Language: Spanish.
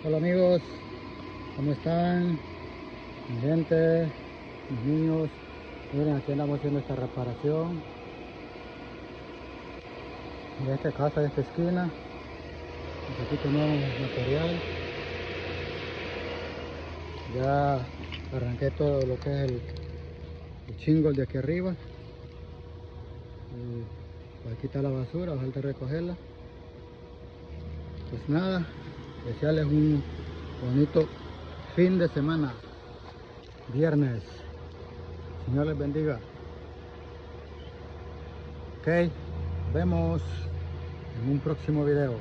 Hola amigos, ¿cómo están? Mi gente, mis niños. Miren, aquí andamos haciendo esta reparación de esta casa, de esta esquina. Pues aquí tenemos material. Ya arranqué todo lo que es el chingle de aquí arriba. Y pues aquí está la basura, falta recogerla. Pues nada, desearles un bonito fin de semana, viernes. Señor les bendiga. Ok, nos vemos en un próximo video.